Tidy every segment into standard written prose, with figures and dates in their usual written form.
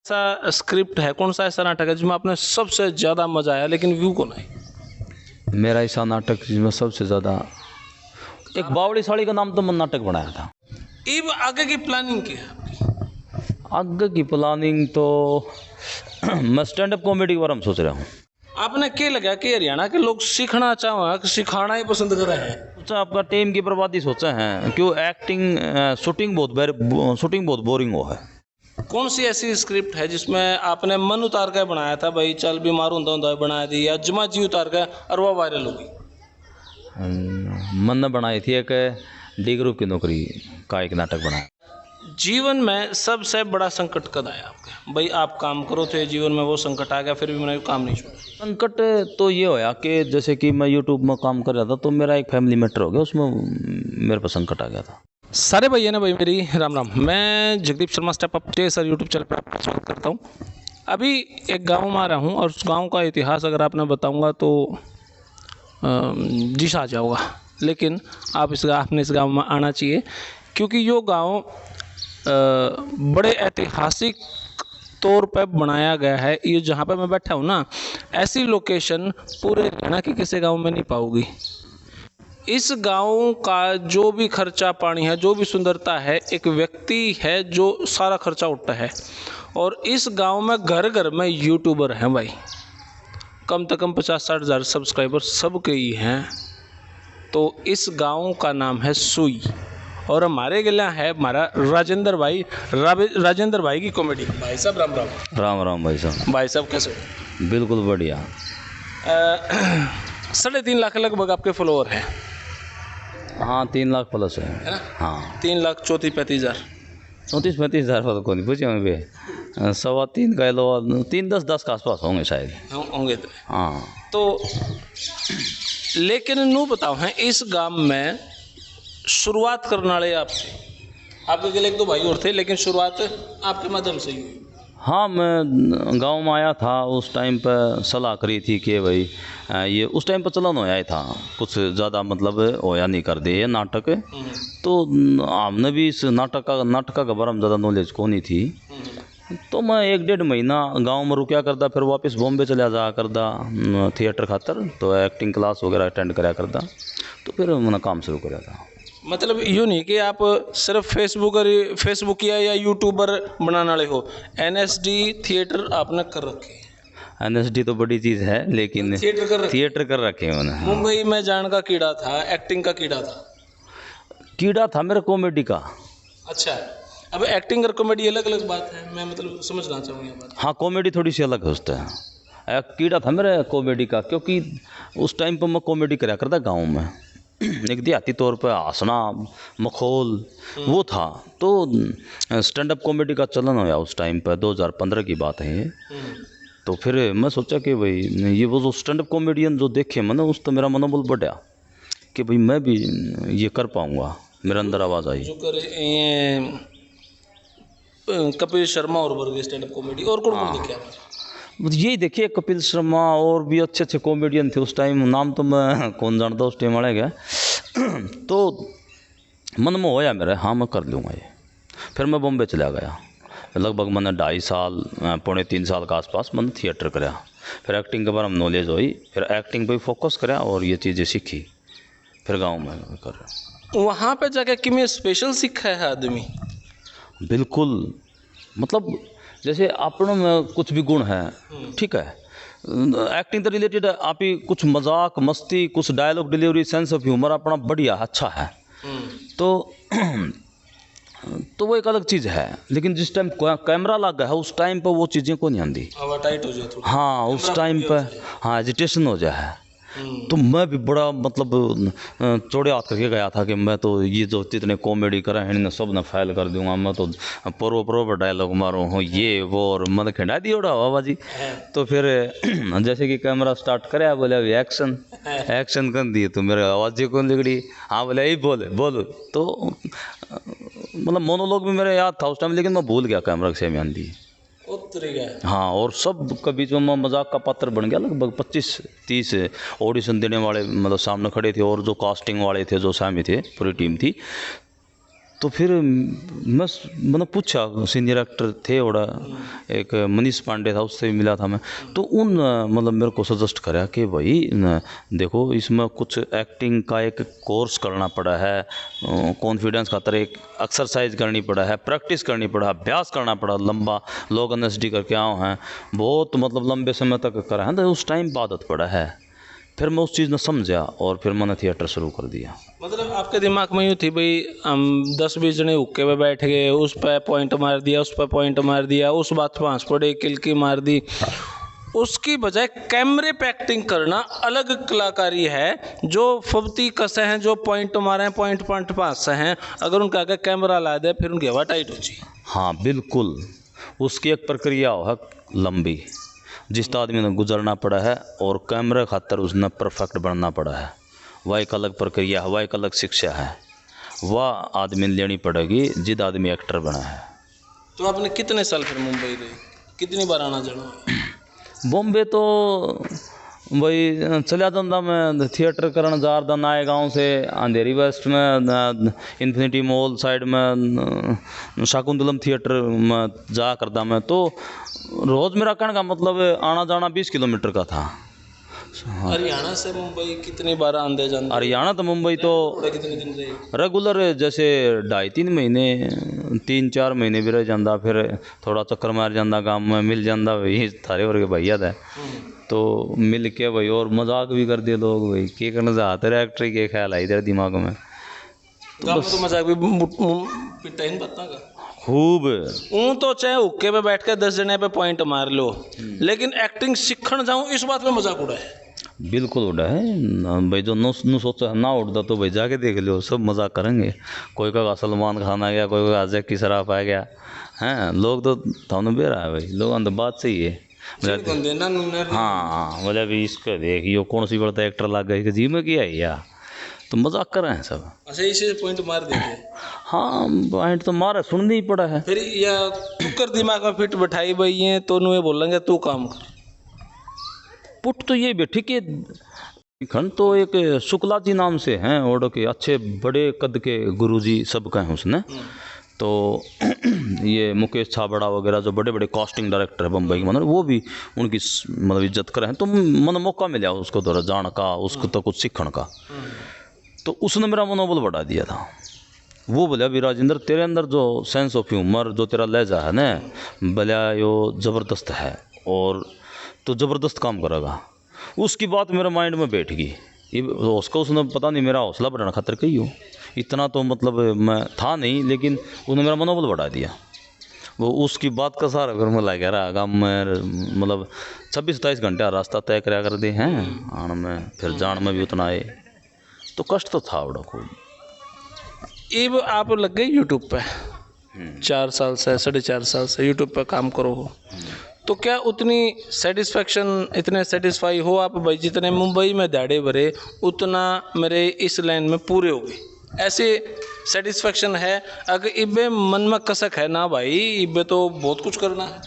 ऐसा स्क्रिप्ट है, कौन सा ऐसा नाटक है जिसमें आपने सबसे ज़्यादा मजा आया लेकिन व्यू को नहीं? मेरा ऐसा नाटक जिसमें सबसे ज़्यादा एक बावड़ी साड़ी का नाम तो मैं नाटक बनाया था। अब आगे की प्लानिंग क्या है आपकी? आगे की प्लानिंग तो मैं स्टैंड अप कॉमेडी के बारे में सोच रहा हूँ। आपने क्या लगा कि हरियाणा के लोग सीखना चाहो कि सिखाना ही पसंद कर रहे हैं? सोचा आपका टीम की बर्बादी सोचा है, क्यों एक्टिंग शूटिंग बहुत बोरिंग हो है। कौन सी ऐसी स्क्रिप्ट है जिसमें आपने मन उतार कर बनाया था, भाई चल बीमार होता बना दी, या जमा जी उतार कर और वह वायरल होगी? मन ने बनाई थी एक डी ग्रुप की नौकरी का एक नाटक बनाया। जीवन में सबसे बड़ा संकट कब आया आपका? भाई आप काम करो थे, जीवन में वो संकट आ गया, फिर भी मैंने काम नहीं छोड़ा। संकट तो ये होया कि जैसे कि मैं यूट्यूब में काम कर रहा था तो मेरा एक फैमिली मैटर हो गया, उसमें मेरे पर संकट आ गया था। सारे भैया ना भाई मेरी राम राम। मैं Jagdeep Sharma step up sir YouTube channel पर आपका स्वागत करता हूँ। अभी एक गांव में आ रहा हूँ और उस गांव का इतिहास अगर आपने बताऊँगा तो जिस आ जाओगा, लेकिन आपने इस गांव में आना चाहिए क्योंकि यो गांव बड़े ऐतिहासिक तौर पर बनाया गया है। ये जहाँ पे मैं बैठा हूँ ना, ऐसी लोकेशन पूरे हरियाणा के किसी गांव में नहीं पाओगी। इस गांव का जो भी खर्चा पानी है, जो भी सुंदरता है, एक व्यक्ति है जो सारा खर्चा उठता है। और इस गांव में घर घर में यूट्यूबर हैं भाई, कम से कम 50-60 हज़ार सब्सक्राइबर सबके ही हैं। तो इस गांव का नाम है सुई और हमारे गिला है हमारा राजेंद्र भाई की कॉमेडी। भाई साहब राम राम। राम राम भाई साहब। भाई साहब कैसे हो? बिल्कुल बढ़िया। 3.5 लाख लगभग आपके फॉलोअर हैं? हाँ 3 लाख प्लस है ना? हाँ 3,34,35 हज़ार। 34-35 हज़ार को नहीं पूछे हमें भी 3.25 का लो 3-10 के आसपास होंगे शायद। होंगे तो हाँ तो लेकिन नू बताओ हैं, इस गांव में शुरुआत करने वाले आप थे, आपके गले एक दो भाई और थे, लेकिन शुरुआत आपके माध्यम से ही हुई। हाँ मैं गांव में आया था, उस टाइम पर सलाह करी थी कि भाई ये उस टाइम पर चलन होया ही था, कुछ ज़्यादा मतलब होया नहीं कर दे ये नाटक। तो हमने भी इस नाटक के बारे में ज़्यादा नॉलेज को नहीं थी। तो मैं 1-1.5 महीना गांव में रुकया करता, फिर वापस बॉम्बे चला जाया करता थिएटर खातर, तो एक्टिंग क्लास वगैरह अटेंड कराया करता। तो फिर मैंने काम शुरू कराया था। मतलब यूँ नहीं कि आप सिर्फ फेसबुक या यूट्यूबर बनाने वाले हो, NSD थिएटर आपने कर रखे? NSD तो बड़ी चीज़ है, लेकिन थिएटर कर रखे हैं मैंने। मुंबई में जान का कीड़ा था, एक्टिंग का कीड़ा था मेरा कॉमेडी का। अच्छा, अब एक्टिंग और कॉमेडी अलग अलग बात है, मैं मतलब समझना चाहूँगा ये बात। हाँ कॉमेडी थोड़ी सी अलग होता है। कीड़ा था मेरा कॉमेडी का, क्योंकि उस टाइम पर मैं कॉमेडी कराया करता गाँव में। एक देहाती तौर पर हंसना मखौल वो था। तो स्टैंड अप कॉमेडी का चलन होया उस टाइम पर, 2015 की बात है ये। तो फिर मैं सोचा कि भाई ये वो जो स्टैंड अप कॉमेडियन जो देखे मैंने, उस तो मेरा मनोबल बढ़ा कि भाई मैं भी ये कर पाऊँगा। मेरे अंदर आवाज़ आई जो करे कपिल शर्मा और वर्ग स्टैंड अप कॉमेडी, और कौन कौन देखे आपने? यही देखिए कपिल शर्मा, और भी अच्छे अच्छे कॉमेडियन थे उस टाइम, नाम तो मैं कौन जानता उस टाइम वाले गया। तो मन में होया मेरे, हाँ मैं कर लूँगा ये। फिर मैं बॉम्बे चला गया, लगभग मैंने 2.5 साल 2.5-3 साल के आसपास मैंने थिएटर कराया। फिर एक्टिंग के बारे में नॉलेज हुई, फिर एक्टिंग पर फोकस कराया और ये चीज़ें सीखी, फिर गाँव में कर रहा। वहाँ पे जाके कि मैं स्पेशल सीखा है आदमी? बिल्कुल, मतलब जैसे अपनों में कुछ भी गुण है, ठीक है, एक्टिंग तो रिलेटेड है, आप ही कुछ मजाक मस्ती, कुछ dialogue delivery, sense of humour अपना बढ़िया अच्छा है। तो वो एक अलग चीज़ है, लेकिन जिस टाइम कैमरा लगा है उस टाइम पर वो चीज़ें को नहीं आती। टाइट हो जाए। हाँ उस टाइम पर हाँ एजिटेशन हो जाए। तो मैं भी बड़ा मतलब चौड़े हाथ करके गया था कि मैं तो ये जो जितने कॉमेडी करे हैं इन्हें सब ने फाइल कर दूंगा, मैं तो प्रोपर डायलॉग मारूँ हो ये वो, और मतलब खिंडा दिया उड़ा बाबा जी। तो फिर जैसे कि कैमरा स्टार्ट करे, बोले अभी एक्शन कर दिए, तो मेरे आवाज़ जी कौन बिगड़ी, हाँ बोले यही बोलो। तो मतलब मोनोलॉग भी मेरे याद था उस टाइम, लेकिन मैं भूल गया कैमरा से ध्यान दी। हाँ, और सब के बीच में मैं मजाक का पात्र बन गया। लगभग 25-30 ऑडिशन देने वाले मतलब सामने खड़े थे, और जो कास्टिंग वाले थे जो सामी थे, पूरी टीम थी। तो फिर मैंने पूछा, सीनियर एक्टर थे और एक मनीष पांडे था, उससे भी मिला था मैं। तो उन मतलब मेरे को सजेस्ट करा कि भाई देखो इसमें कुछ एक्टिंग का एक कोर्स करना पड़ा है, कॉन्फिडेंस खातर एक एक्सरसाइज करनी पड़ा है, प्रैक्टिस करनी पड़ा, अभ्यास करना पड़ा लंबा। लोग एनएसडी करके आए हैं, बहुत मतलब लंबे समय तक करा है, तो उस टाइम आदत पड़ा है। फिर मैं उस चीज़ ने समझा और फिर मैंने थिएटर शुरू कर दिया। मतलब आपके दिमाग में यूँ थी भाई हम 10-20 जने हुक्के पे बैठ गए, उस पर पॉइंट मार दिया, उस पर पॉइंट मार दिया, उस बात पर हंस पड़े, किलकी मार दी, उसकी बजाय कैमरे पे एक्टिंग करना अलग कलाकारी है। जो फबती कसे हैं, जो पॉइंट मारे हैं, पॉइंट पॉइंट पास हैं, अगर उनका आगे कैमरा ला दे फिर उनकी हवा टाइट हो जाए। हाँ बिल्कुल, उसकी एक प्रक्रिया है लंबी, जिस आदमी ने गुजरना पड़ा है और कैमरे खातर उसने परफेक्ट बनना पड़ा है। वह एक अलग प्रक्रिया है, वह एक अलग शिक्षा है, वह आदमी लेनी पड़ेगी जिद आदमी एक्टर बना है। तो आपने कितने साल फिर मुंबई रहे, कितनी बार आना जाना? बॉम्बे तो भाई चलिया जाता मैं थिएटर करने जा रहा नए गांव से अंधेरी वेस्ट में, इन्फिनिटी मॉल साइड में शाकुंतलम थिएटर में जा करता मैं। तो रोज़ मेरा कहने का मतलब आना जाना 20 किलोमीटर का था। हरियाणा से मुंबई कितनी बार आंदे जाते? हरियाणा तो मुंबई तो कितने दिन रहे? रेगुलर जैसे 2.5-3 महीने, 3-4 महीने भी रह जाता, फिर थोड़ा चक्कर मार जाता, गाँव में मिल जाता भाई थारे और के भैया था, तो मिल के भाई और मजाक भी कर दिए लोग, भाई के करने जाते रहे एक्टर के ख्याल आई तेरे दिमाग में। तो बस तो मजाक भी पिटा ही पता का खूब ऊँ तो चाहे हुक्के पे बैठ के 10 जने पे पॉइंट मार लो, लेकिन एक्टिंग सीखने जाऊँ इस बात में मजाक उड़ा है। बिल्कुल उड़ा है भाई, जो नु सोचा ना उड़ता तो भाई जाके देख लो, सब मजाक करेंगे। कोई का सलमान खान आ गया, कोई का जैकी श्रॉफ आ गया, हैं लोग तो थाने बेरा है भाई, लोगों तो बात सही है। हाँ मतलब इसको देखियो कौन सी बड़ता एक्टर लग गई जी में किया है या, तो मजाक कर रहे हैं सब। अच्छा इसे पॉइंट मार देते? हाँ पॉइंट तो मारा, सुनना ही पड़ा है। फिर या तू कर दिमाग में फिट बैठाई भाई है तो नुए बोलेंगे तू काम कर, पुट तो ये भी ठीक है। खंड तो एक शुक्ला जी नाम से हैं और के अच्छे बड़े कद के गुरुजी सब कहे हैं उसने। तो ये मुकेश छाबड़ा वगैरह जो बड़े बड़े कास्टिंग डायरेक्टर है बम्बई के, मतलब वो भी उनकी मतलब इज्जत करें हैं। तो मन मौका मिला उसको थोड़ा जान का, उसको तो कुछ सीखने का, तो उसने मेरा मनोबल बढ़ा दिया था। वो बोला भी राजेंद्र तेरे अंदर जो सेंस ऑफ ह्यूमर, जो तेरा लहजा है ना, भला यो ज़बरदस्त है और तो ज़बरदस्त काम करेगा। उसकी बात मेरे माइंड में बैठ गई। उसको उसने पता नहीं मेरा हौसला बढ़ाना खातर कही हो, इतना तो मतलब मैं था नहीं, लेकिन उसने मेरा मनोबल बढ़ा दिया। वो उसकी बात का सारा फिर मैं लग रहा आगा मैं मतलब 26-27 घंटे रास्ता तय कराया कर दे हैं आने में, फिर जान में भी उतना आए, तो कष्ट तो था बड़ा खूब। अब आप लग गए यूट्यूब पे 4 साल से 4.5 साल से यूट्यूब पे काम करो हो, तो क्या उतनी सेटिस्फेक्शन, इतने सेटिस्फाई हो आप भाई जितने मुंबई में दाड़े भरे उतना मेरे इस लाइन में पूरे हो गए, ऐसे सेटिस्फेक्शन है? अगर इबे मन में कसक है ना भाई, इबे तो बहुत कुछ करना है,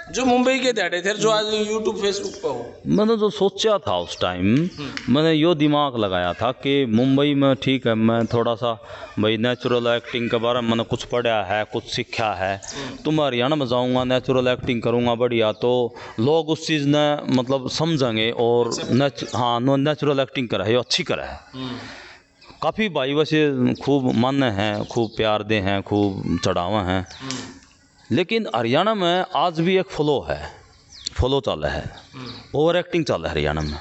जो मुंबई के दाड़े थे जो आज यूट्यूब फेसबुक पे हो। मैंने जो सोचा था उस टाइम, मैंने यो दिमाग लगाया था कि मुंबई में ठीक है, मैं थोड़ा सा भाई नेचुरल एक्टिंग के बारे में मैंने कुछ पढ़ा है, कुछ सीखा है, तो मैं हरियाणा में जाऊंगा, नेचुरल एक्टिंग करूंगा बढ़िया, तो लोग उस चीज़ ने मतलब समझेंगे और नेचुरल एक्टिंग करा है, अच्छी करा है। काफ़ी भाई वैसे खूब मान्य हैं, खूब प्यार दे हैं, खूब चढ़ावा हैं, लेकिन हरियाणा में आज भी एक फ्लो है, फ्लो चल रहा है, ओवर एक्टिंग चल रहा है हरियाणा में।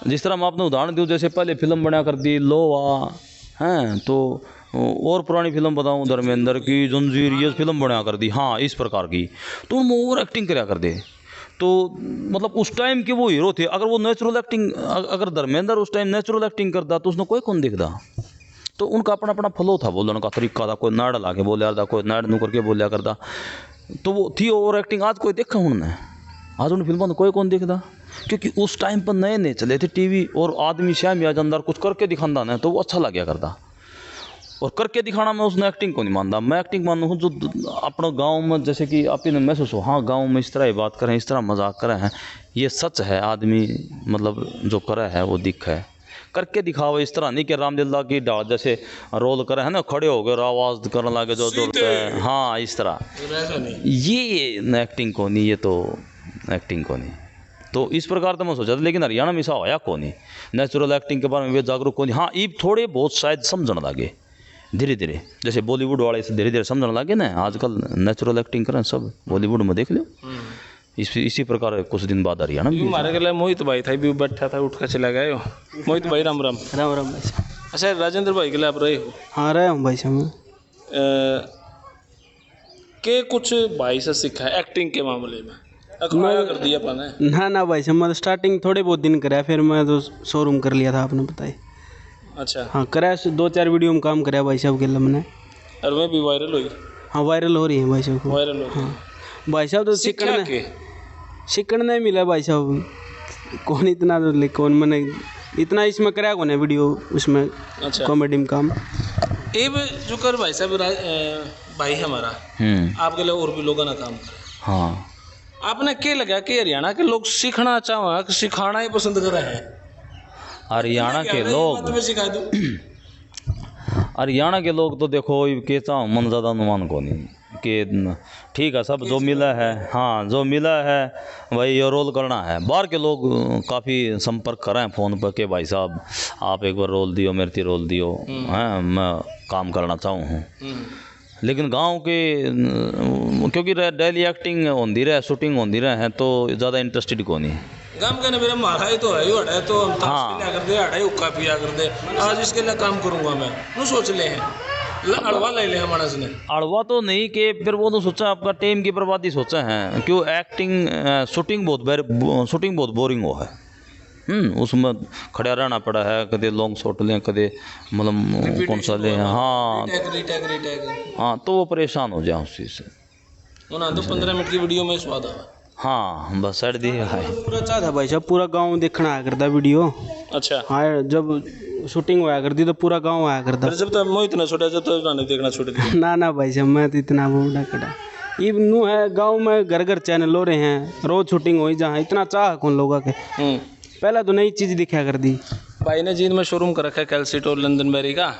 जिस तरह मैं आपने उदाहरण दूँ, जैसे पहले फिल्म बना कर दी लोहा हैं, तो और पुरानी फिल्म बताऊँ धर्मेंद्र की जंजीर, ये फिल्म बना कर दी, हाँ इस प्रकार की, तो उनमें ओवर एक्टिंग कराया कर दे। तो मतलब उस टाइम के वो हीरो थे, अगर वो नेचुरल एक्टिंग, अगर धर्मेंद्र उस टाइम नेचुरल एक्टिंग करता तो उसने कोई कौन देखता। तो उनका अपना अपना फ्लो था, बोलने का तरीका था, कोई नाड़ ला के बोलिया था, कोई नाड़ नू करके बोलिया करता, तो वो थी ओवर एक्टिंग। आज कोई देखा उन्होंने, आज उन फिल्मों में कोई कौन देखता, क्योंकि उस टाइम पर नए नए चले थे टीवी, और आदमी श्याम या अंदर कुछ करके दिखाता ना तो वो अच्छा लग गया करता, और करके दिखाना में उसने एक्टिंग को नहीं मानता। मैं एक्टिंग मानू हूँ जो अपना गाँव में, जैसे कि आप ही ने महसूस हो, हाँ गाँव में इस तरह बात करें, इस तरह मजाक करें हैं, ये सच है, आदमी मतलब जो करे है वो दिख है, करके दिखाओ, इस तरह नहीं कि रामलीला की डाल जैसे रोल करे है ना, खड़े हो गए और आवाज़ करने लगे जो दौड़ते हैं, हाँ इस तरह। ऐसा नहीं। ये एक्टिंग को नहीं, ये तो एक्टिंग को नहीं। तो इस प्रकार तो मैं सोचा था, लेकिन हरियाणा में ऐसा होया को नहीं, नेचुरल एक्टिंग के बारे में वे जागरूक को नहीं। हाँ ये थोड़े बहुत शायद समझने लगे धीरे धीरे, जैसे बॉलीवुड वाले से धीरे धीरे समझने लगे ना, आजकल नेचुरल एक्टिंग करें सब बॉलीवुड में, देख लो। इसी प्रकार कुछ दिन बाद हरियाणा में हमारे के लिए मोहित भाई था, भी बैठा था, उठ कर चला गया हो। मोहित भाई राम राम। राम राम भाई साहब। अच्छा, राजेंद्र भाई के लिए आप रहे हो? हाँ रहे हूँ भाई साहब। के कुछ भाई से सीखा है एक्टिंग के मामले में? अखबार कर दिया पाने? ना भाई साहब, मैं तो स्टार्टिंग थोड़े बहुत दिन कराया, फिर मैं तो शोरूम कर लिया था, आपने बताया। अच्छा। हाँ कराया, 2-4 वीडियो में काम कराया भाई साहब के लिए मैंने। और मैं भी वायरल हुई? हाँ वायरल हो रही है भाई साहब को। वायरल हो? हाँ भाई साहब, तो सीखने नहीं मिला भाई साहब, कौन इतना तो कौन मैंने इतना इसमें कराया कौन है वीडियो उसमें। अच्छा। कॉमेडी में काम। ये जो कर भाई साहब भाई हमारा, आपके लिए और भी लोगों ने काम करा। हाँ आपने क्या लगा कि हरियाणा के लोग सीखना चाहो कि सिखाना ही पसंद कर रहे हैं? हरियाणा के लोग, हरियाणा के लोग तो देखो कहता हूँ मन ज़्यादा अनुमान को नहीं कि ठीक है सब जो मिला है, हाँ जो मिला है वही ये रोल करना है। बाहर के लोग काफ़ी संपर्क कर रहे हैं फ़ोन पर कि भाई साहब आप एक बार रोल दियो, मेरे रोल दियो, हैं मैं काम करना चाहूँ हूँ। लेकिन गांव के क्योंकि डेली एक्टिंग होती रहे, शूटिंग होती रहे हैं, तो ज़्यादा इंटरेस्टेड को नहीं। काम करने मेरा मारा ही तो है ही हटा है, तो हम ताश खेला कर दे, हटा ही हुक्का पिया कर दे, आज इसके लिए काम करूंगा मैं, वो सोच ले हैं अड़वा ले ले हमारा से। अड़वा तो नहीं कि फिर वो तो सोचा आपका टाइम की बर्बादी सोचा है, क्यों एक्टिंग शूटिंग बहुत बोरिंग हो है। उसमें खड़ा रहना पड़ा है, कदे लॉन्ग शॉट लें, कदे मतलब कौन सा लें, हाँ हाँ, तो वो परेशान हो जाए उस चीज़ से। ना तो 15 मिनट की वीडियो में स्वाद आ। हाँ बस साइड दी है। पूरा चाह था भाई साहब, पूरा गांव देखना आया करता वीडियो। अच्छा। हाँ जब शूटिंग होया करती तो पूरा गांव आया करता। जब तक मोहित ना छोड़ा, जब तक नहीं देखना छोड़ दिया। ना भाई साहब, मैं तो इतना बूढ़ा कड़ा ये नू है, गांव में घर घर चैनल हो रहे हैं, रोज शूटिंग हुई, जहाँ इतना चाह कौन लोगों के। पहले तो नई चीज़ दिखा कर दी। भाई ने जींद में शोरूम कर रखा है कैलसीट और लंदन बेरी का,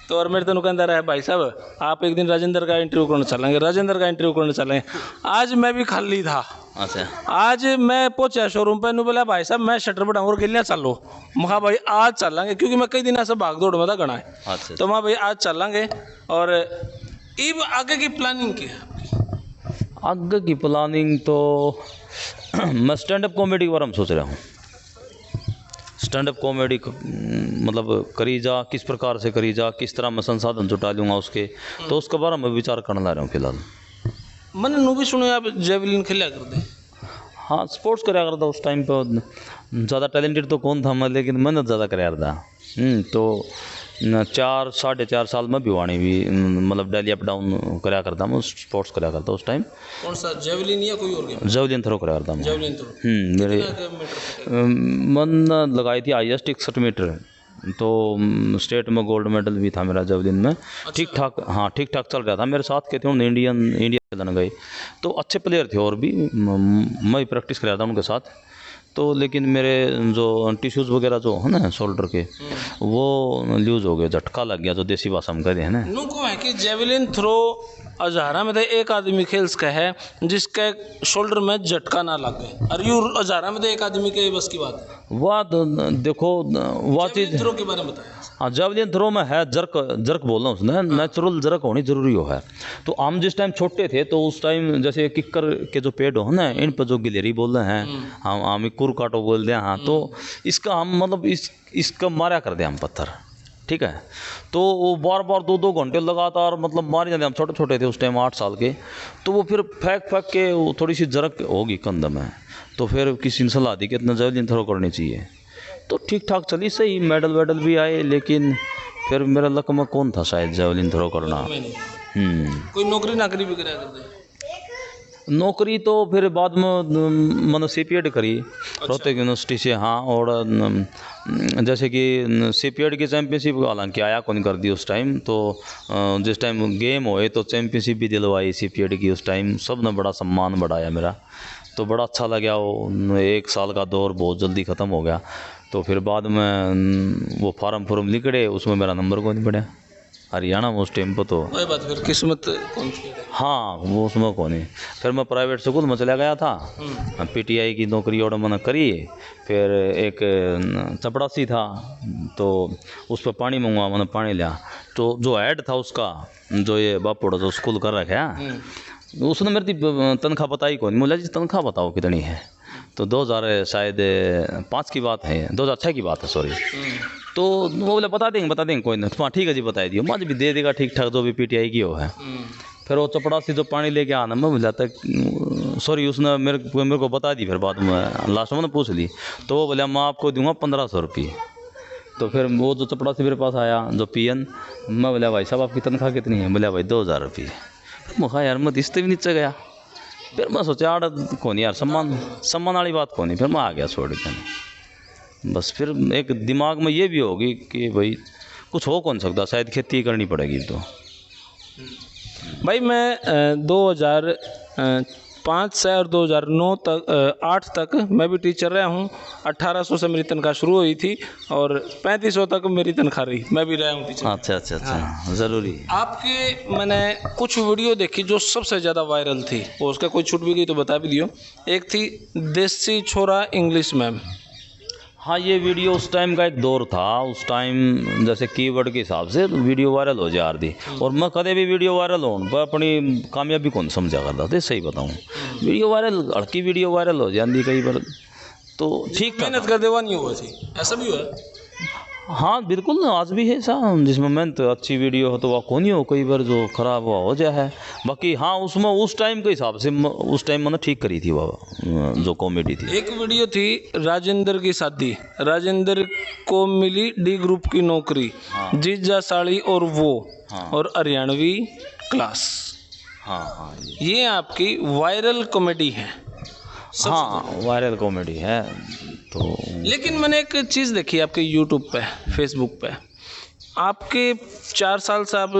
तो और मेरे तो दुकानदार है भाई साहब आप एक दिन राजेंद्र का इंटरव्यू करने चलेंगे, राजेंद्र का इंटरव्यू करने चलेंगे। आज मैं भी खाली था। अच्छा। आज मैं पहुंचा शोरूम पे, बोला भाई साहब मैं शटर बढ़ाऊँ और गिलियाँ चलो। मैं भाई आज चलेंगे, क्योंकि मैं कई दिन ऐसा भाग दौड़ में था गणा है। अच्छा। तो मैं भाई आज चलेंगे। और अब आगे की प्लानिंग क्या है? आगे की प्लानिंग तो मैं स्टैंड अप कॉमेडी के बारे में सोच रहा हूँ। स्टैंड अप कॉमेडी मतलब करी जा, किस प्रकार से करी जा, किस तरह मैं संसाधन जुटा लूँगा उसके, तो उसके बारे में विचार करने ला रहा हूँ फिलहाल। मैंने नू भी सुनो आप जेवलिन खेला करते? हाँ स्पोर्ट्स कराया करता उस टाइम पर, ज़्यादा टैलेंटेड तो कौन था मैं, लेकिन मेहनत ज़्यादा कराया था। तो 4-4.5 साल में भिवानी भी मतलब डेली अप डाउन कराया करता मैं, स्पोर्ट्स कराया करता उस टाइम। कौन सा, जेवलिन या कोई और गेम? जेवलिन थ्रो कराया करता मैं। जेवलिन थ्रो मेरे मन लगाई थी हाईएस्ट 61 मीटर, तो स्टेट में गोल्ड मेडल भी था मेरा जेवलिन में। ठीक ठाक, हाँ ठीक ठाक चल रहा था। मेरे साथ के थे उन्होंने इंडिया खेलने गए, तो अच्छे प्लेयर थे और भी, मैं भी प्रैक्टिस कराया था उनके साथ। तो लेकिन मेरे जो टिश्यूज़ वगैरह जो है ना शोल्डर के, वो लूज हो गए, झटका लग गया, जो देसी भाषा में कहते हैं ना। नुको है कि जेवलिन थ्रो हजारा में तो एक आदमी खेल सका है जिसके शोल्डर में झटका ना लगे, और यू हजारा में तो एक आदमी के बस की बात है। वह देखो वह चीज़ थ्रो के बारे में बताया। हाँ जेवलिन थ्रो में है जर्क बोलना उसने, नेचुरल जर्क होनी जरूरी हो है। तो हम जिस टाइम छोटे थे तो उस टाइम जैसे किक्कर के जो पेड़ हो ना, इन पर जो गिलेरी बोल रहे हैं, हम कुर काटो बोल दें, हाँ तो इसका हम मतलब इसका मारा कर दें हम पत्थर, ठीक है। तो वो बार 2-2 घंटे लगातार मतलब मारे जाते, हम छोटे छोटे थे उस टाइम 8 साल के। तो वो फिर फेंक के वो थोड़ी सी जरक होगी कंध में, तो फिर किसी ने सलाह दी कि इतना जेवलिन थ्रो करनी चाहिए। तो ठीक ठाक चली, सही मेडल भी आए, लेकिन फिर मेरा लक में कौन था शायद जेवलिन थ्रो करना। कोई नौकरी भी कराया करते? नौकरी तो फिर बाद में मैंने CPED करी रोहतक यूनिवर्सिटी से, हाँ। और जैसे कि CPED की चैम्पियनशिप हालांकि आया कौन कर दी उस टाइम, तो जिस टाइम गेम होए तो चैम्पियनशिप भी दिलवाई CPED की उस टाइम, सब ने बड़ा सम्मान बढ़ाया मेरा। तो बड़ा अच्छा लगा। वो 1 साल का दौर बहुत जल्दी ख़त्म हो गया। तो फिर बाद में वो फार्म निकले, उसमें मेरा नंबर को नहीं पड़ा हरियाणा में उस टाइम पर। तो वही बात, फिर किस्मत कौन सी है? हाँ, वो उसमें कौन है। फिर मैं प्राइवेट स्कूल में चला गया था, पीटीआई की नौकरी और मैंने करी। फिर एक चपड़ासी था, तो उस पर पानी मंगवा, मैंने पानी लिया। तो जो हेड था उसका, जो ये बापोड़ा जो स्कूल कर रखा है, उसने मेरी तनख्वाह बताई कौन। मुझे जी तनख्वाह बताओ कितनी है। तो 2005 की बात है, 2006 की बात है, सॉरी। तो वो बोले बता देंगे कोई ना। हाँ ठीक है जी, बता दियो। मुझे भी दे देगा ठीक ठाक, जो भी पीटीआई की हो है। फिर वो चपड़ासी जो पानी लेके आना, मैं बोल जाता सॉरी, उसने मेरे को बता दी। फिर बाद में लास्ट में पूछ ली, तो वो बोला मैं आपको दूंगा 1500 रुपये। तो फिर वो जो चपड़ासी मेरे पास आया, जो पीएन, मैं बोला भाई साहब आपकी तनख्वाह कितनी है? बोला भाई 2000 रुपये। मैं कहा यार, मैं इससे भी नीचे गया। फिर मैं सोचा यार कौन यार, सम्मान वाली बात कौन है। फिर मैं आ गया छोड़ के। बस फिर एक दिमाग में ये भी होगी कि भाई कुछ हो कौन सकता, शायद खेती करनी पड़ेगी। तो भाई मैं 2005 से और 2009 तक 8 तक मैं भी टीचर रहा हूँ। 1800 से मेरी तनख्वाह शुरू हुई थी और 3500 तक मेरी तनख्वाह रही। मैं भी रहा हूँ टीचर। अच्छा, ज़रूरी। आपके मैंने कुछ वीडियो देखी जो सबसे ज़्यादा वायरल थी, वो उसका कोई छूट भी गई तो बता भी दियो। एक थी देसी छोरा इंग्लिश मैम। हाँ, ये वीडियो उस टाइम का एक दौर था। उस टाइम जैसे कीवर्ड के हिसाब से वीडियो वायरल हो जा रही। और मैं कदे भी वीडियो वायरल हो पर अपनी कामयाबी कौन समझा करता था, सही बताऊँ। वीडियो वायरल, हल्की वीडियो वायरल हो जाती कई बार, तो ठीक मेहनत कर देवा नहीं हुआ थी, ऐसा भी हुआ? हाँ बिल्कुल, आज भी है साहब, जिसमें मेहनत अच्छी वीडियो हो तो वह कौन ही हो, कई बार जो ख़राब हुआ हो जाए है। बाकी हाँ, उसमें उस टाइम के हिसाब से उस टाइम मैंने ठीक करी थी वह जो कॉमेडी थी। एक वीडियो थी राजेंद्र की शादी, राजेंद्र को मिली डी ग्रुप की नौकरी, जीजा साड़ी और वो, और हरियाणवी क्लास। हाँ, ये आपकी वायरल कॉमेडी है। हाँ, वायरल कॉमेडी है। तो लेकिन मैंने एक चीज़ देखी आपके यूट्यूब पे, फेसबुक पे, आपके 4 साल से आप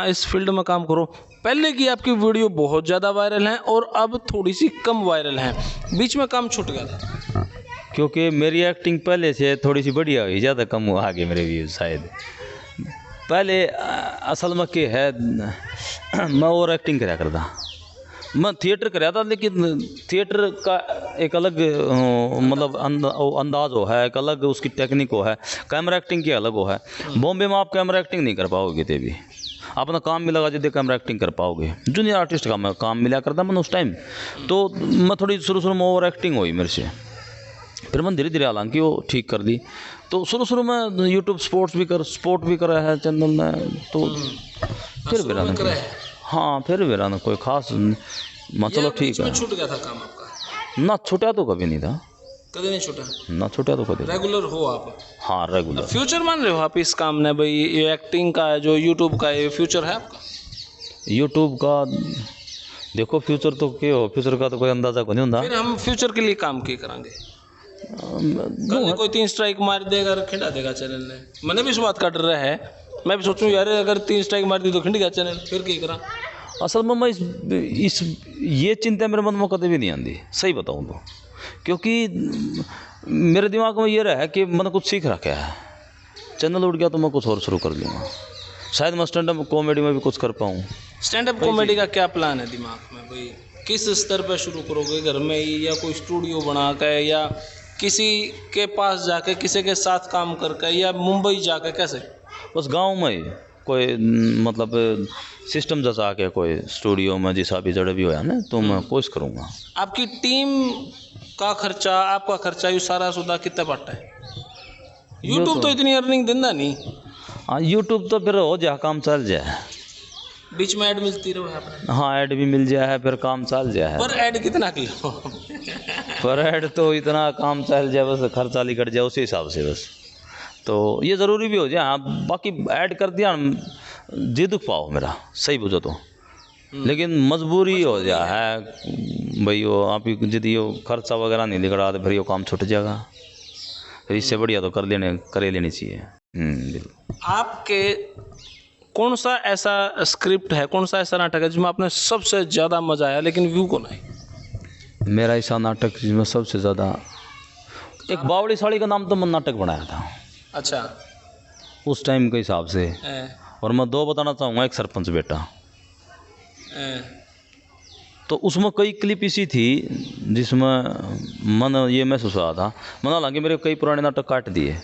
इस फील्ड में काम करो, पहले की आपकी वीडियो बहुत ज़्यादा वायरल हैं और अब थोड़ी सी कम वायरल हैं, बीच में काम छूट गया था। क्योंकि मेरी एक्टिंग पहले से थोड़ी सी बढ़िया हुई, ज़्यादा कम हुआ आगे मेरे व्यूज़ शायद। पहले असल में क्या है, मैं और एक्टिंग कराया करता। मैं थिएटर कराया था, लेकिन थिएटर का एक अलग मतलब अंदाज हो है, एक अलग उसकी टेक्निक हो है। कैमरा एक्टिंग की अलग हो है। बॉम्बे में आप कैमरा एक्टिंग नहीं कर पाओगे थे भी, अपना काम मिलेगा जितने कैमरा एक्टिंग कर पाओगे। जूनियर आर्टिस्ट का मैं काम मिला करता मैंने उस टाइम। तो मैं थोड़ी शुरू में ओवर एक्टिंग हुई मेरे से, फिर मैंने धीरे धीरे हालांकि वो ठीक कर दी। तो शुरू में यूट्यूब स्पोर्ट भी करा है चैनल में। तो फिर भी रहना, हाँ फिर भी रहना कोई खास, चलो ठीक है। छूट गया था काम आपका? ना छूटा तो कभी नहीं था, कभी नहीं छूटा। ना छूटा तो कभी। रेगुलर हो आप? हाँ रेगुलर। फ्यूचर मान रहे हो आप इस काम में? भाई ये एक्टिंग का है, जो यूट्यूब का ये फ्यूचर है आपका? यूट्यूब का देखो फ्यूचर तो क्या हो, फ्यूचर का तो कोई अंदाजा को नहीं होता। फिर हम फ्यूचर के लिए काम क्या करेंगे? कल कोई 3 स्ट्राइक मार देगा, खिंडा देगा चैनल ने। मैंने भी इस बात का डर रहा है, मैं भी सोचूं यार अगर 3 स्ट्राइक मार दी तो खिंड गया चैनल, फिर क्या करा? असल में मैं ये चिंता मेरे मन में कभी भी नहीं आती, सही बताऊँ तो। क्योंकि मेरे दिमाग में ये रहा है कि मैंने कुछ सीख रखा है, चैनल उड़ गया तो मैं कुछ और शुरू कर लूँगा। शायद मैं स्टैंड अप कॉमेडी में भी कुछ कर पाऊँ। स्टैंड अप कॉमेडी का क्या प्लान है दिमाग में भाई? किस स्तर पर शुरू करोगे, घर में ही या कोई स्टूडियो बना कर, या किसी के पास जाके, किसी के साथ काम करके, या मुंबई जाकर, कैसे? बस गांव में ही कोई मतलब सिस्टम जैसा आके कोई स्टूडियो में जैसा भी जड़ भी होया ना, तो मैं कोशिश करूँगा। आपकी टीम का खर्चा, आपका खर्चा, ये सारा सुधा कितना बांटा है? यूट्यूब तो इतनी अर्निंग देता नहीं। हाँ यूट्यूब तो फिर हो जाए, काम चल जाए, बीच में ऐड मिलती रहो आपने। हाँ ऐड भी मिल जाए है, फिर काम चल जाए है। पर ऐड कितना किलो? पर ऐड तो इतना काम चल जाए, बस खर्चा निकट जाए उसी हिसाब से बस। तो ये ज़रूरी भी हो जाए। हाँ बाकी ऐड कर दिया जी दुख पाओ मेरा, सही बुझो तो, लेकिन मजबूरी हो जाए है भाई। वो आप यदि यो खर्चा वगैरह नहीं निकला तो फिर ये काम छूट जाएगा। तो इससे बढ़िया तो करे लेनी चाहिए। बिल्कुल। आपके कौन सा ऐसा स्क्रिप्ट है, कौन सा ऐसा नाटक है जिसमें आपने सबसे ज़्यादा मज़ा आया लेकिन व्यू को नहीं? मेरा ऐसा नाटक जिसमें सबसे ज़्यादा एक बावड़ी साड़ी का नाम तो मैं नाटक बनाया था अच्छा। उस टाइम के हिसाब से। ए, और मैं दो बताना चाहूँगा, एक सरपंच बेटा, ए, तो उसमें कई क्लिप ऐसी थी जिसमें मन ये महसूस हुआ था, मन हालांकि मेरे कई पुराने नाटक काट दिए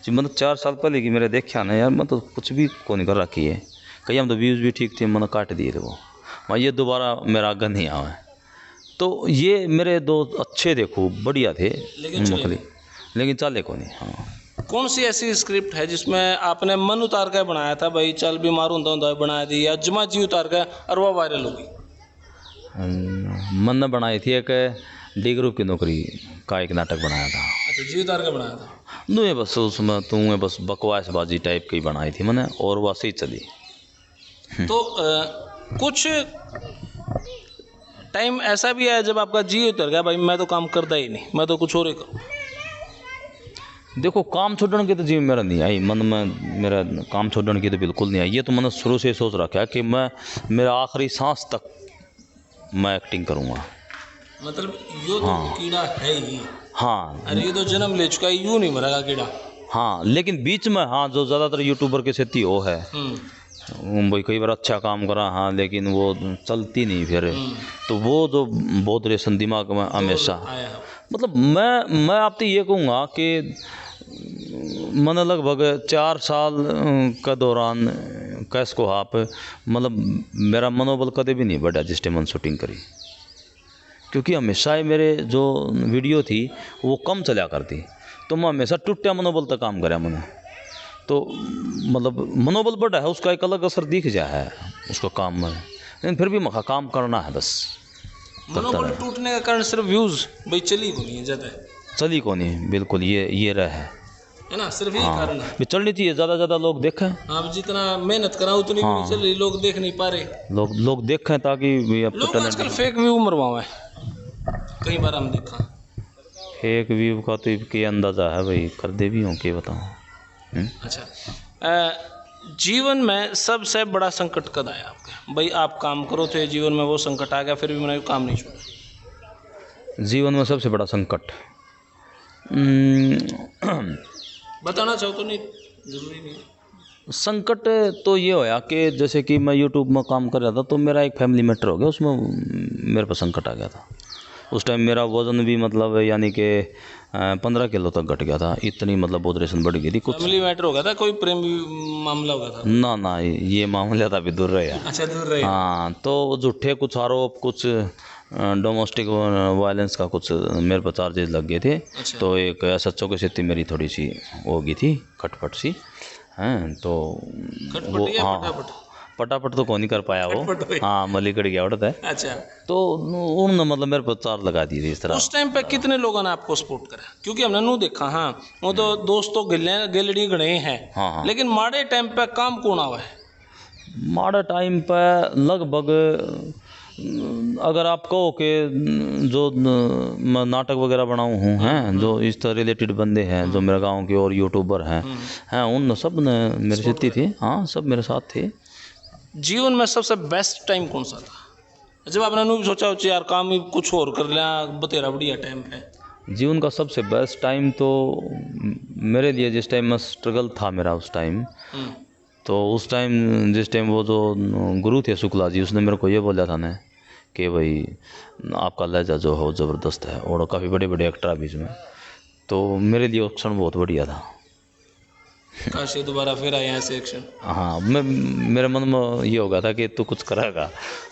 जी, मतलब 4 साल पहले की मेरे देखा ना यार, मैं तो कुछ भी को नहीं कर रखी है, कई हम तो व्यूज़ भी ठीक थे, मैंने काट दिए थे वो, मैं ये दोबारा मेरा आगे नहीं आवा है। तो ये मेरे दो अच्छे देखो बढ़िया थे, लेकिन चले को नहीं। हाँ, कौन सी ऐसी स्क्रिप्ट है जिसमें आपने मन उतार कर बनाया था, भाई चल भी मारूं तो बना दी, या जमा जी उतार कर और वो वायरल हो गई? मन ने बनाई थी एक डी ग्रुप की नौकरी का एक नाटक बनाया था। अच्छा, जी उतार कर बनाया था। ये बस उसमें तुम्हें बस बकवासबाजी टाइप की बनाई थी मैंने, और वो सही चली। तो कुछ टाइम ऐसा भी है जब आपका जी उतर गया, भाई मैं तो काम करता ही नहीं, मैं तो कुछ और ही करूँ? देखो, काम छोड़ने की तो जी मेरा नहीं आई, मन में मेरा काम छोड़ने की तो बिल्कुल नहीं आई। ये तो मैंने शुरू से सोच रखा है कि मैं मेरा आखिरी सांस तक मैं एक्टिंग करूँगा। मतलब यो तो कीड़ा है ही। हाँ, अरे ये तो जन्म ले चुका है, यूं नहीं मरेगा कीड़ा। हाँ, लेकिन बीच में हाँ जो ज़्यादातर यूट्यूबर के सेती वो है भाई, कई बार अच्छा काम करा हाँ, लेकिन वो चलती नहीं फिर, तो वो जो बहुत रेशन दिमाग में हमेशा। आया है। मतलब मैं आप तो ये कहूँगा कि मैंने लगभग 4 साल का दौरान कैस को आप मतलब मेरा मनोबल कभी भी नहीं बढ़ा जिस टाइम मैंने शूटिंग करी, क्योंकि हमेशा ही मेरे जो वीडियो थी वो कम चला करती, तो मैं हमेशा टूटा मनोबल तक काम करा मैंने, तो मतलब मनोबल बढ़ा है, उसका एक अलग असर दिख जा है उसको काम में, लेकिन फिर भी मखा काम करना है बस। मनोबल टूटने का कारण सिर्फ व्यूज, भाई चली को नहीं है ज़्यादा, चली को नहीं, बिल्कुल ये रहा है ना, सिर्फ यही कारण है। भी चलनी चाहिए, ज़्यादा लोग देखें। आप जितना मेहनत करा उतनी भी नहीं चल रही, लोग देख नहीं पा रहे। लोग देखें ताकि लोग आजकल फेक व्यू मरवाओ है, कई बार हम देखा। फेक व्यू का तो ये अंदाज़ा है भाई, कर दे भी हूँ, क्या बताऊँ। अच्छा, जीवन में सबसे बड़ा संकट कब आया आपके? भाई आप काम करो थे, जीवन में वो संकट आ गया, फिर भी मैंने काम नहीं छोड़ा। जीवन में सबसे बड़ा संकट बताना चाहो तो नहीं, जरूरी नहीं। संकट तो ये होया कि जैसे कि मैं यूट्यूब में काम कर रहा था, तो मेरा एक फैमिली मैटर हो गया, उसमें मेरे पर संकट आ गया था। उस टाइम मेरा वज़न भी मतलब यानी कि 15 किलो तक घट गया था, इतनी मतलब बहुत रेशन बढ़ गई थी। कुछ फैमिली मैटर हो गया था, कोई प्रेम मामला हो गया था? ना ये मामला था भी दूर रहे। अच्छा, दूर रहे। हाँ, तो झूठे कुछ आरोप, कुछ डोमेस्टिक वायलेंस का कुछ मेरे पर चार्जेस लग गए थे। अच्छा। तो एक SHO की स्थिति मेरी थोड़ी सी हो गई थी, खटपट सी हैं, तो वो हाँ पटापट तो कौन नहीं कर पाया वो, हाँ मलिकड़ गया उड़ता है। अच्छा, तो उन्होंने मतलब मेरे पर चार्ज लगा दिए थे इस तरह। उस टाइम पे कितने लोगों ने आपको सपोर्ट करा? क्योंकि हमने नू देखा, हाँ वो तो दोस्तों गैलरी गणे हैं, हाँ। लेकिन माड़े टाइम पे काम कौन आवा है? माड़ा टाइम पर लगभग अगर आप कहो कि जो मैं नाटक वगैरह बनाऊँ हूँ हैं, जो इस तरह रिलेटेड बंदे हैं जो मेरे गांव के और यूट्यूबर हैं उन सब ने मेरी सिद्धि थी, हाँ सब मेरे साथ थे। जीवन में सबसे बेस्ट टाइम कौन सा था जब आपने नू सोचा हो यार काम ही कुछ और कर लिया, बतेरा बढ़िया टाइम है? जीवन का सबसे बेस्ट टाइम तो मेरे लिए जिस टाइम में स्ट्रगल था मेरा उस टाइम, तो उस टाइम जिस टाइम वो जो गुरु थे शुक्ला जी, उसने मेरे को ये बोला था ना कि भाई आपका लहजा जो है ज़बरदस्त है, और काफ़ी बड़े बड़े एक्टर बीच में, तो मेरे लिए वो क्षण बहुत बढ़िया था। काश ये दोबारा फिर आए ऐसे एक्शन। हाँ, मेरे मन में ये हो गया था कि तू कुछ करेगा,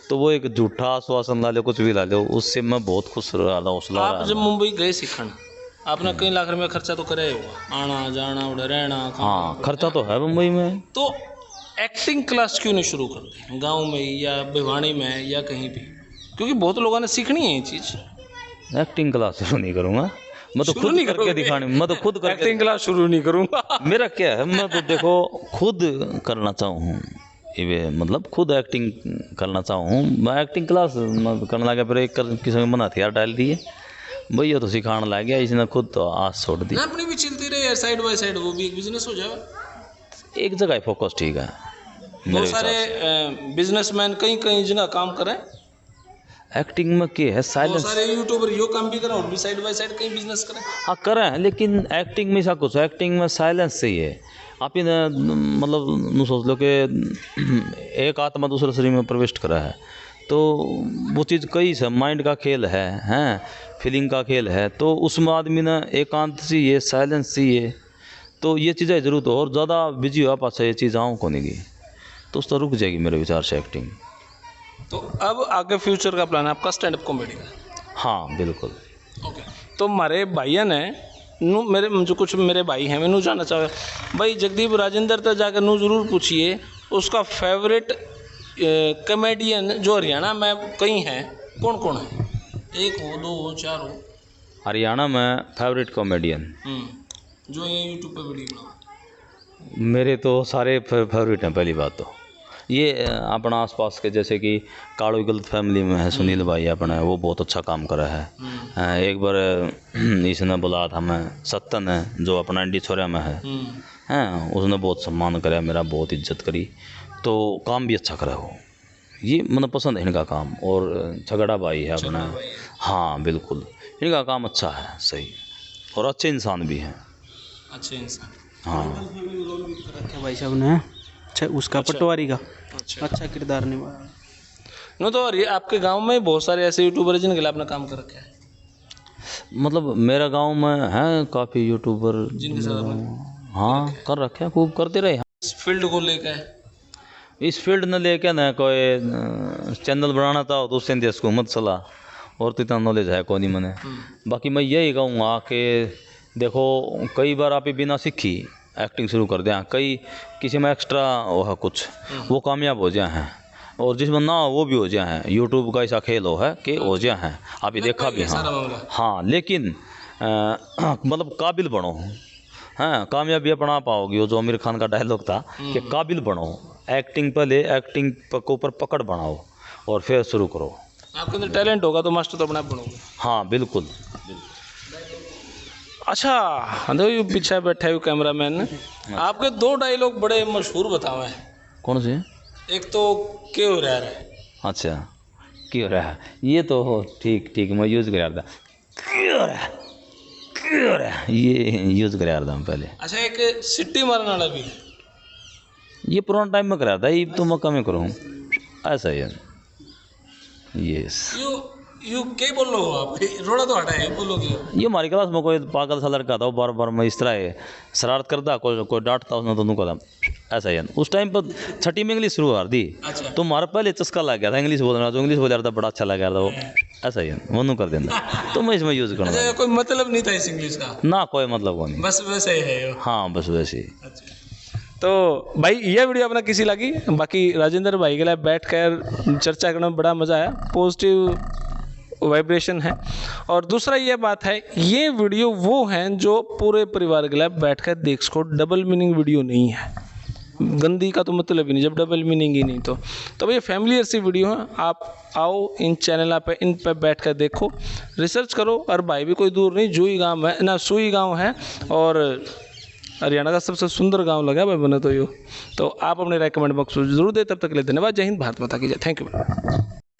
तो वो एक झूठा आश्वासन ला लो, कुछ भी ला लो, उससे मैं बहुत खुश रहा, हौसला। आप जब मुंबई गए सीखने, आपने कई लाख रुपये खर्चा तो कराया होगा, आना जाना उधर रहना। हाँ, खर्चा तो है मुंबई में। तो एक्टिंग क्लास क्यों नहीं शुरू करते गांव में या भिवानी में या कहीं भी? क्योंकि बहुत लोगों ने सीखनी है ये चीज़। एक्टिंग क्लास शुरू नहीं करूँगा, मैं तो खुद करके दिखाने, मैं तो खुद करके एक्टिंग क्लास शुरू नहीं करूँगा। मेरा क्या है, मैं तो देखो खुद करना चाहूँ, ये मतलब खुद एक्टिंग करना चाहूँ। मैं एक्टिंग क्लास करने लगा, फिर एक किसी में मना हथियार डाल दिए, भैया तो सिखाने लग गया, इसने खुद तो आस छोड़ दी। अपनी भी चलती रही यार, साइड बाय साइड, वो भी एक बिजनेस हो जाए। एक जगह फोकस ठीक है। बहुत सारे बिजनेसमैन कई कई जगह काम करें, एक्टिंग में क्या है बहुत साइलेंस। सारे यूट्यूबर यो काम भी करें और भी साइड बाय साइड कहीं बिजनेस करें। हाँ करें, लेकिन एक्टिंग में ऐसा कुछ, एक्टिंग में साइलेंस सही है। आप ही ने मतलब नू सोच लो कि एक आत्मा दूसरे शरीर में प्रवेश करा है, तो वो चीज़ कई से माइंड का खेल है, हैं फीलिंग का खेल है, तो उसमें आदमी ने एकांत चाहिए, साइलेंस चाहिए, तो ये चीज़ें जरूर हो। और ज़्यादा बिजी हुआ पास ये चीज़ आऊँ को नहीं, तो उस तो रुक जाएगी मेरे विचार से एक्टिंग। तो अब आगे फ्यूचर का प्लान है आपका स्टैंड अप कॉमेडी का? हाँ बिल्कुल। ओके। तो हमारे भाइया ने नू मेरे जो कुछ मेरे भाई हैं मैंने जानना चाहे भाई जगदीप राजेंद्र तक जाकर नू ज़रूर पूछिए उसका फेवरेट कॉमेडियन जो हरियाणा में कई हैं कौन कौन है? एक हो, दो हो, चार हो? हरियाणा में फेवरेट कॉमेडियन जो ये यूट्यूब पे वीडियो बना। मेरे तो सारे फेवरेट हैं। पहली बात तो ये अपना आसपास के जैसे कि काड़ो गलत फैमिली में है सुनील भाई अपना, वो बहुत अच्छा काम कर रहा है। एक बार इसने बुलाया था, मैं सत्तन है जो अपना इंडी छोरा में है, हैं उसने बहुत सम्मान कराया मेरा, बहुत इज्जत करी, तो काम भी अच्छा करा वो। ये मतलब पसंद है इनका काम। और झगड़ा भाई है अपना, हाँ बिल्कुल इनका काम अच्छा है, सही, और अच्छे इंसान भी हैं। अच्छे इंसान। हाँ रखे भाई साहब ने। अच्छा उसका पटवारी का अच्छा किरदार निभाया। नो तो और ये आपके गांव में बहुत सारे ऐसे यूट्यूबर हैं जिनके लिए आपने काम कर रखा है, मतलब मेरा गांव में है काफ़ी यूट्यूबर जिनके साथ आपने हाँ कर रखे हैं, खूब करते रहे। इस फील्ड को लेकर इस फील्ड ने लेके ना कोई चैनल बनाना था तो उससे देश को मत चला, और तो इतना नॉलेज है को नहीं मैंने। बाकी मैं यही कहूँगा कि देखो कई बार आप ही बिना सीखी एक्टिंग शुरू कर दें, कई किसी में एक्स्ट्रा वो है कुछ, वो कामयाब हो जाए हैं, और जिसमें ना हो वो भी हो जाए हैं। यूट्यूब का ऐसा खेल हो है कि हो जाए हैं, आप ये देखा भी। हाँ हाँ, लेकिन मतलब काबिल बनो, हाँ कामयाबी अपना पाओगी। वो जो आमिर खान का डायलॉग था कि काबिल बनो, एक्टिंग पहले एक्टिंग के ऊपर पकड़ बनाओ और फिर शुरू करो। आपके अंदर टैलेंट होगा तो मास्टर तो अपने आप बनोगे। हाँ बिल्कुल। अच्छा देखो पीछे बैठा है कैमरामैन, आपके दो डायलॉग बड़े मशहूर बताओ हैं। कौन से? एक तो क्या हो रहा है, अच्छा क्यों रहा है, ये तो हो ठीक ठीक मैं यूज़ कर रहा था, क्यों रहा ये यूज़ कर रहा था मैं पहले। अच्छा एक सिट्टी मारने वाला भी, ये पुराना टाइम में करा था, ये तो मैं कम ही करूँ ऐसा ही है। यस यू क्या बोल रहे हो आप, रोड़ा तो हटा है बोलोगे। ये हमारी क्लास में कोई पागल सा लड़का था, वो बार बार मैं इस तरह है शरारत करता, कोई डांटता उसने तो कहता ऐसा ही है। उस टाइम पर छठी में इंग्लिश शुरू कर दी, अच्छा। तो हमारा पहले चस्का लग गया था इंग्लिश बोलना, जो इंग्लिश बोल रहा था बड़ा अच्छा लग रहा था वो, ऐसा ही है वो नू कर देना, तो मैं इसमें यूज़ करना। अच्छा कोई मतलब नहीं था इस इंग्लिश का? ना कोई मतलब को नहीं, बस वैसे ही है ये। हाँ बस वैसे ही। अच्छा तो भाई ये वीडियो अपना किसी लगी, बाकी राजेंद्र भाई के लिए बैठ कर चर्चा करने में बड़ा मज़ा आया, पॉजिटिव वाइब्रेशन है। और दूसरा ये बात है ये वीडियो वो हैं जो पूरे परिवार के लिए बैठ कर देख सको, डबल मीनिंग वीडियो नहीं है, गंदी का तो मतलब ही नहीं जब डबल मीनिंग ही नहीं तो ये फैमिलियर सी वीडियो है। आप आओ इन चैनल पे इन पे बैठ कर देखो, रिसर्च करो। और भाई भी कोई दूर नहीं, जुई गांव है ना, सुई गांव है, और हरियाणा का सबसे सुंदर गांव लगा भाई बने तो आप अपने रेकमेंड बॉक्स में जरूर दें। तब तक के लिए धन्यवाद, जय हिंद, भारत माता की जय, थैंक यू।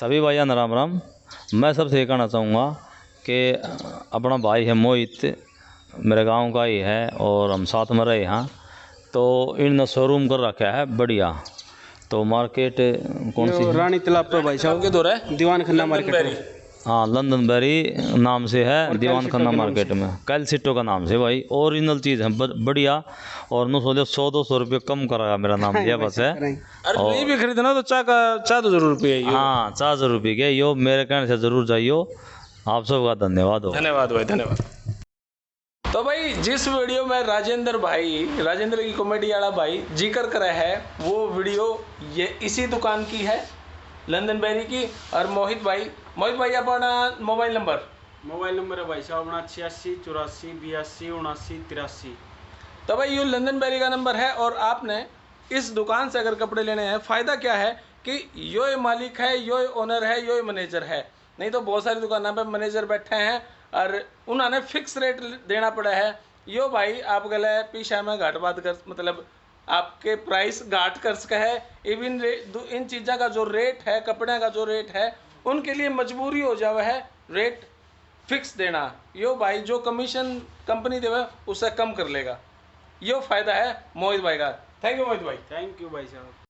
सभी भाइयों राम राम। मैं सबसे ये कहना चाहूँगा कि अपना भाई है मोहित, मेरे गांव का ही है और हम साथ में रहे यहाँ, तो इन शोरूम कर रखा है बढ़िया। तो मार्केट कौन सी है? रानी तालाब पर भाई साहब के दौर है दीवान खन्ना मार्केट, हाँ लंदन बेरी नाम से है, दीवान खन्ना मार्केट में, कैल सिटो का नाम से भाई। ओरिजिनल चीज़ है बढ़िया, और नो सोचो 100-200 रुपये कम करेगा मेरा नाम दिया बस है। अरे नहीं भी खरीदना तो चाह तो जरूर पिए। हाँ 400 रुपये के यो, मेरे कहने से ज़रूर जाइयो। आप सबका धन्यवाद हो। धन्यवाद भाई, धन्यवाद। तो भाई जिस वीडियो में राजेंद्र की कॉमेडी वाला भाई जिक्र करा है वो वीडियो ये इसी दुकान की है, लंदन बेरी की। और मोहित भाई अपना मोबाइल नंबर है भाई साहब अपना 86 84 82 79 83। तो भाई ये लंदन बेरी का नंबर है। और आपने इस दुकान से अगर कपड़े लेने हैं, फ़ायदा क्या है कि यो मालिक है, यो ओनर है, यो मैनेजर है। नहीं तो बहुत सारी दुकानों पे मैनेजर बैठे हैं और उन्होंने फिक्स रेट देना पड़ा है। यो भाई आप गले पीछा में घाट बात कर, मतलब आपके प्राइस घाट कर सके है। इवन इन चीज़ों का जो रेट है, कपड़े का जो रेट है उनके लिए मजबूरी हो जावे है रेट फिक्स देना। यो भाई जो कमीशन कंपनी देवे उससे कम कर लेगा, यो फायदा है मोहित भाई का। थैंक यू मोहित भाई। थैंक यू भाई साहब।